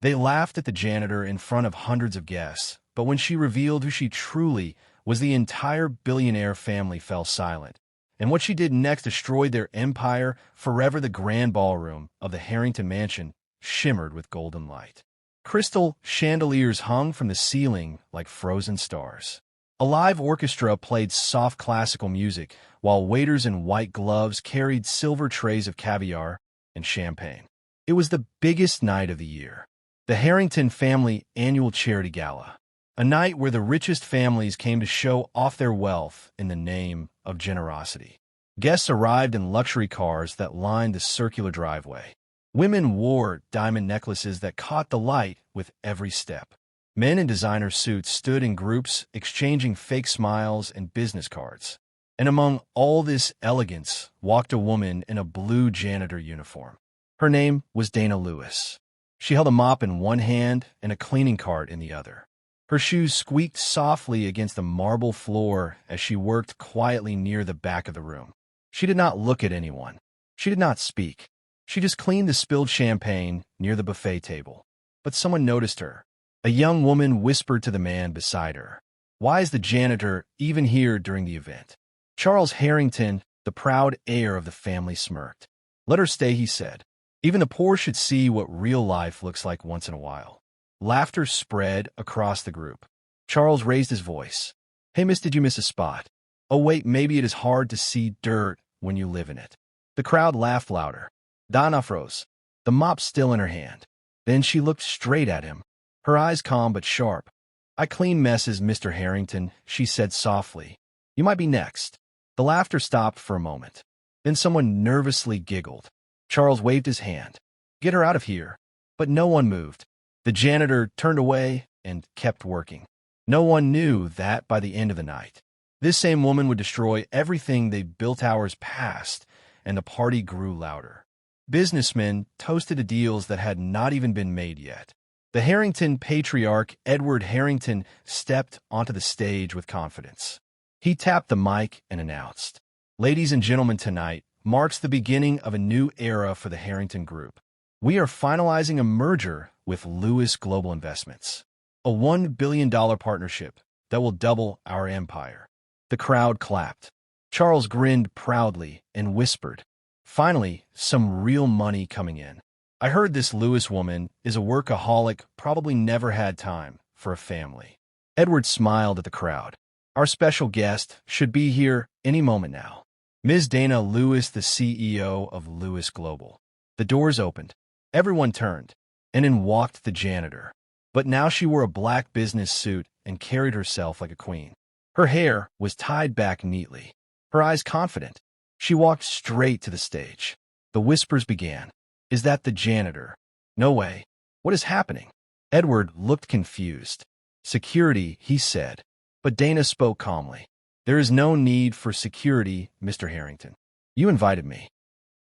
They laughed at the janitor in front of hundreds of guests, but when she revealed who she truly was, the entire billionaire family fell silent. And what she did next destroyed their empire forever. The grand ballroom of the Harrington mansion shimmered with golden light. Crystal chandeliers hung from the ceiling like frozen stars. A live orchestra played soft classical music, while waiters in white gloves carried silver trays of caviar and champagne. It was the biggest night of the year, the Harrington family annual charity gala, a night where the richest families came to show off their wealth in the name of generosity. Guests arrived in luxury cars that lined the circular driveway. Women wore diamond necklaces that caught the light with every step. Men in designer suits stood in groups, exchanging fake smiles and business cards. And among all this elegance walked a woman in a blue janitor uniform. Her name was Dana Lewis. She held a mop in one hand and a cleaning cart in the other. Her shoes squeaked softly against the marble floor as she worked quietly near the back of the room. She did not look at anyone. She did not speak. She just cleaned the spilled champagne near the buffet table. But someone noticed her. A young woman whispered to the man beside her, "Why is the janitor even here during the event?" Charles Harrington, the proud heir of the family, smirked. "Let her stay," he said. "Even the poor should see what real life looks like once in a while." Laughter spread across the group. Charles raised his voice. "Hey, miss, did you miss a spot? Oh, wait, maybe it is hard to see dirt when you live in it." The crowd laughed louder. Dana froze, the mop still in her hand. Then she looked straight at him, her eyes calm but sharp. "I clean messes, Mr. Harrington," she said softly. "You might be next." The laughter stopped for a moment. Then someone nervously giggled. Charles waved his hand. "Get her out of here." But no one moved. The janitor turned away and kept working. No one knew that by the end of the night, this same woman would destroy everything they built hours past, and the party grew louder. Businessmen toasted to deals that had not even been made yet. The Harrington patriarch, Edward Harrington, stepped onto the stage with confidence. He tapped the mic and announced, "Ladies and gentlemen, tonight marks the beginning of a new era for the Harrington Group. We are finalizing a merger with Lewis Global Investments, a $1 billion partnership that will double our empire." The crowd clapped. Charles grinned proudly and whispered, "Finally, some real money coming in. I heard this Lewis woman is a workaholic, probably never had time for a family." Edward smiled at the crowd. "Our special guest should be here any moment now. Ms. Dana Lewis, the CEO of Lewis Global." The doors opened. Everyone turned, and in walked the janitor. But now she wore a black business suit and carried herself like a queen. Her hair was tied back neatly, her eyes confident. She walked straight to the stage. The whispers began. "Is that the janitor? No way. What is happening?" Edward looked confused. "Security," he said. But Dana spoke calmly. "There is no need for security, Mr. Harrington. You invited me."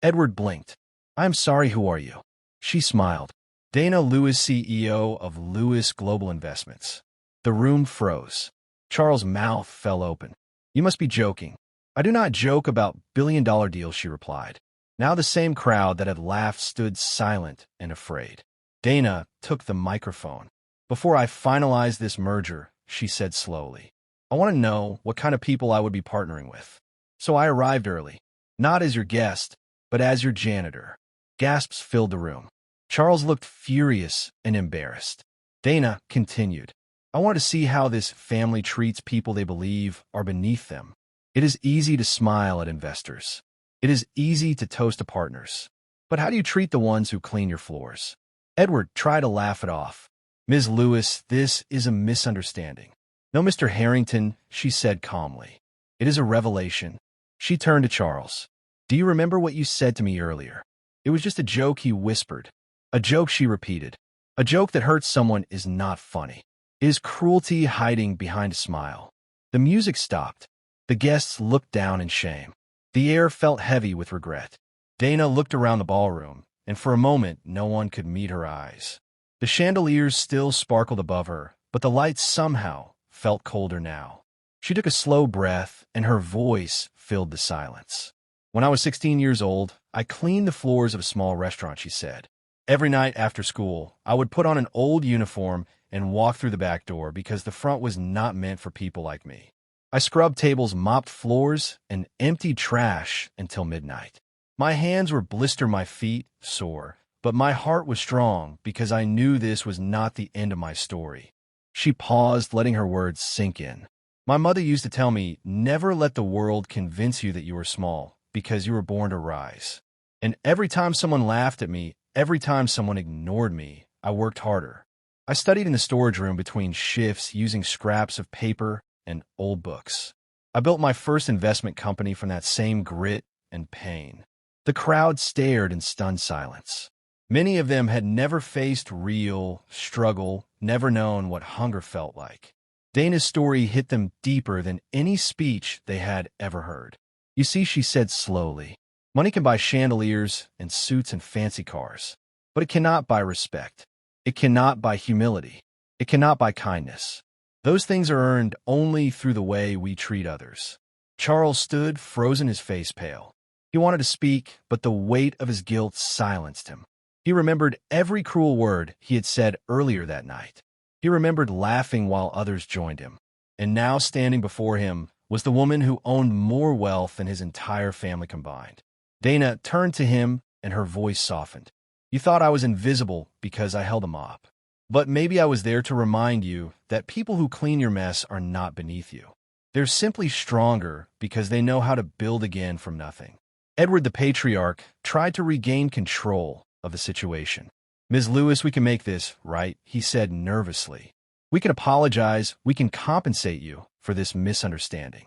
Edward blinked. "I am sorry, who are you?" She smiled. "Dana Lewis, CEO of Lewis Global Investments." The room froze. Charles' mouth fell open. "You must be joking." "I do not joke about billion-dollar deals," she replied. Now the same crowd that had laughed stood silent and afraid. Dana took the microphone. "Before I finalize this merger," she said slowly, "I want to know what kind of people I would be partnering with. So I arrived early, not as your guest, but as your janitor." Gasps filled the room. Charles looked furious and embarrassed. Dana continued, "I want to see how this family treats people they believe are beneath them. It is easy to smile at investors. It is easy to toast to partners. But how do you treat the ones who clean your floors?" Edward tried to laugh it off. "Ms. Lewis, this is a misunderstanding." "No, Mr. Harrington," she said calmly. "It is a revelation." She turned to Charles. "Do you remember what you said to me earlier?" "It was just a joke," he whispered. "A joke," she repeated. "A joke that hurts someone is not funny. It is cruelty hiding behind a smile." The music stopped. The guests looked down in shame. The air felt heavy with regret. Dana looked around the ballroom, and for a moment no one could meet her eyes. The chandeliers still sparkled above her, but the lights somehow felt colder now. She took a slow breath, and her voice filled the silence. "When I was 16 years old, I cleaned the floors of a small restaurant," she said. Every night after school, I would put on an old uniform and walk through the back door because the front was not meant for people like me. I scrubbed tables, mopped floors, and emptied trash until midnight. My hands were blister, my feet sore, but my heart was strong because I knew this was not the end of my story. She paused, letting her words sink in. My mother used to tell me, never let the world convince you that you are small, because you were born to rise. And every time someone laughed at me, every time someone ignored me, I worked harder. I studied in the storage room between shifts using scraps of paper and old books. I built my first investment company from that same grit and pain. The crowd stared in stunned silence. Many of them had never faced real struggle, never known what hunger felt like. Dana's story hit them deeper than any speech they had ever heard. You see, she said slowly, money can buy chandeliers and suits and fancy cars, but it cannot buy respect. It cannot buy humility. It cannot buy kindness. Those things are earned only through the way we treat others. Charles stood, frozen, his face pale. He wanted to speak, but the weight of his guilt silenced him. He remembered every cruel word he had said earlier that night. He remembered laughing while others joined him. And now standing before him was the woman who owned more wealth than his entire family combined. Dana turned to him, and her voice softened. You thought I was invisible because I held a mop. But maybe I was there to remind you that people who clean your mess are not beneath you. They're simply stronger because they know how to build again from nothing. Edward the patriarch tried to regain control of the situation. Ms. Lewis, we can make this right, he said nervously. We can apologize, we can compensate you for this misunderstanding.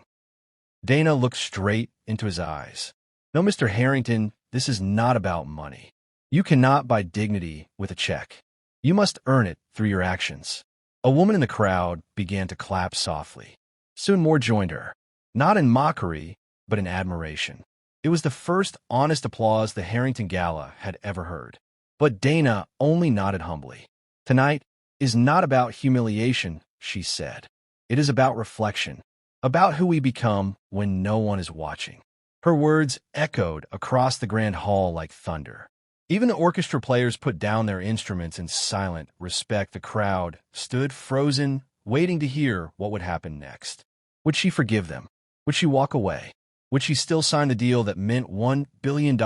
Dana looked straight into his eyes. No, Mr. Harrington, this is not about money. You cannot buy dignity with a check. You must earn it through your actions. A woman in the crowd began to clap softly. Soon more joined her, not in mockery, but in admiration. It was the first honest applause the Harrington Gala had ever heard. But Dana only nodded humbly. Tonight is not about humiliation, she said. It is about reflection, about who we become when no one is watching. Her words echoed across the grand hall like thunder. Even the orchestra players put down their instruments in silent respect. The crowd stood frozen, waiting to hear what would happen next. Would she forgive them? Would she walk away? Would she still sign the deal that meant $1 billion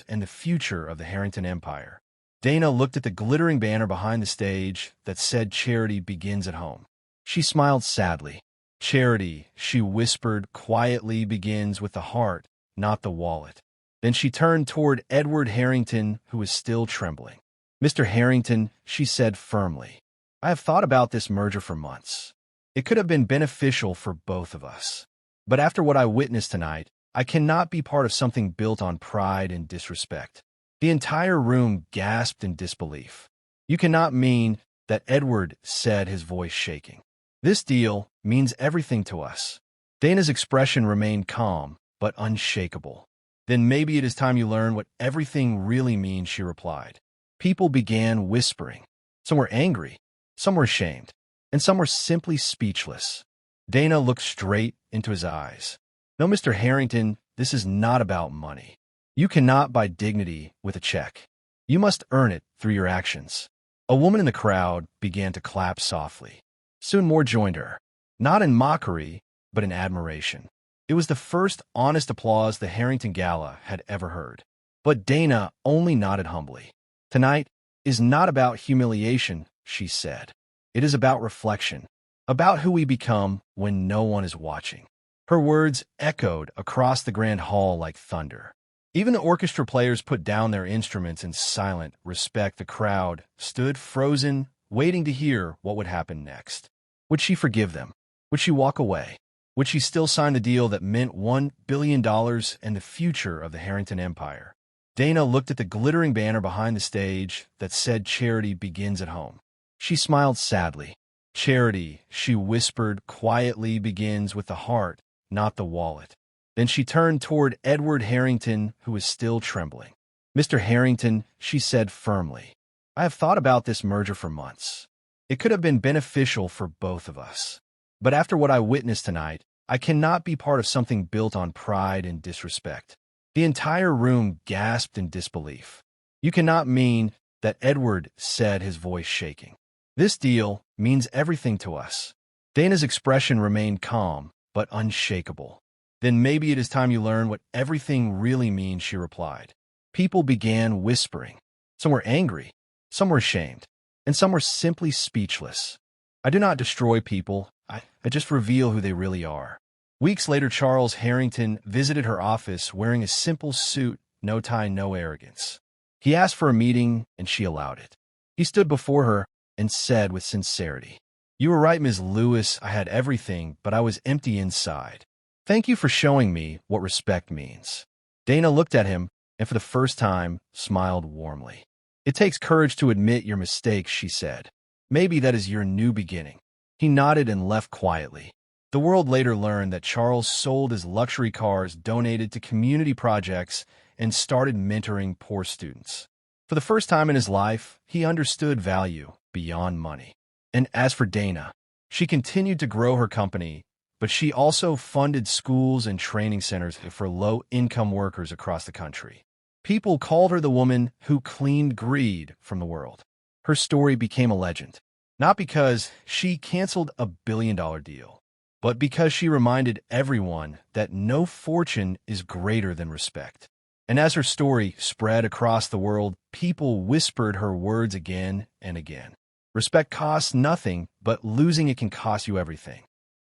and the future of the Harrington Empire? Dana looked at the glittering banner behind the stage that said charity begins at home. She smiled sadly. Charity, she whispered quietly, begins with the heart, not the wallet. Then she turned toward Edward Harrington, who was still trembling. Mr. Harrington, she said firmly, I have thought about this merger for months. It could have been beneficial for both of us. But after what I witnessed tonight, I cannot be part of something built on pride and disrespect. The entire room gasped in disbelief. You cannot mean that, Edward said, his voice shaking. This deal means everything to us. Dana's expression remained calm, but unshakable. Then maybe it is time you learn what everything really means, she replied. People began whispering. Some were angry, some were ashamed, and some were simply speechless. Dana looked straight into his eyes. No, Mr. Harrington, this is not about money. You cannot buy dignity with a check. You must earn it through your actions. A woman in the crowd began to clap softly. Soon more joined her, not in mockery, but in admiration. It was the first honest applause the Harrington Gala had ever heard. But Dana only nodded humbly. Tonight is not about humiliation, she said. It is about reflection, about who we become when no one is watching. Her words echoed across the grand hall like thunder. Even the orchestra players put down their instruments in silent respect. The crowd stood frozen, waiting to hear what would happen next. Would she forgive them? Would she walk away? Would she still sign the deal that meant $1 billion and the future of the Harrington Empire? Dana looked at the glittering banner behind the stage that said charity begins at home. She smiled sadly. Charity, she whispered quietly, begins with the heart, not the wallet. Then she turned toward Edward Harrington, who was still trembling. Mr. Harrington, she said firmly, I have thought about this merger for months. It could have been beneficial for both of us. But after what I witnessed tonight, I cannot be part of something built on pride and disrespect. The entire room gasped in disbelief. You cannot mean that Edward said, his voice shaking. This deal means everything to us. Dana's expression remained calm, but unshakable. Then maybe it is time you learn what everything really means, she replied. People began whispering. Some were angry, some were ashamed, and some were simply speechless. I do not destroy people, I just reveal who they really are. Weeks later, Charles Harrington visited her office wearing a simple suit, no tie, no arrogance. He asked for a meeting, and she allowed it. He stood before her and said with sincerity, "You were right, Ms. Lewis. I had everything, but I was empty inside. Thank you for showing me what respect means." Dana looked at him and for the first time smiled warmly. "It takes courage to admit your mistakes," she said. "Maybe that is your new beginning." He nodded and left quietly. The world later learned that Charles sold his luxury cars, donated to community projects, and started mentoring poor students. For the first time in his life, he understood value beyond money. And as for Dana, she continued to grow her company, but she also funded schools and training centers for low-income workers across the country. People called her the woman who cleaned greed from the world. Her story became a legend, not because she canceled a billion-dollar deal, but because she reminded everyone that no fortune is greater than respect. And as her story spread across the world, people whispered her words again and again. Respect costs nothing, but losing it can cost you everything.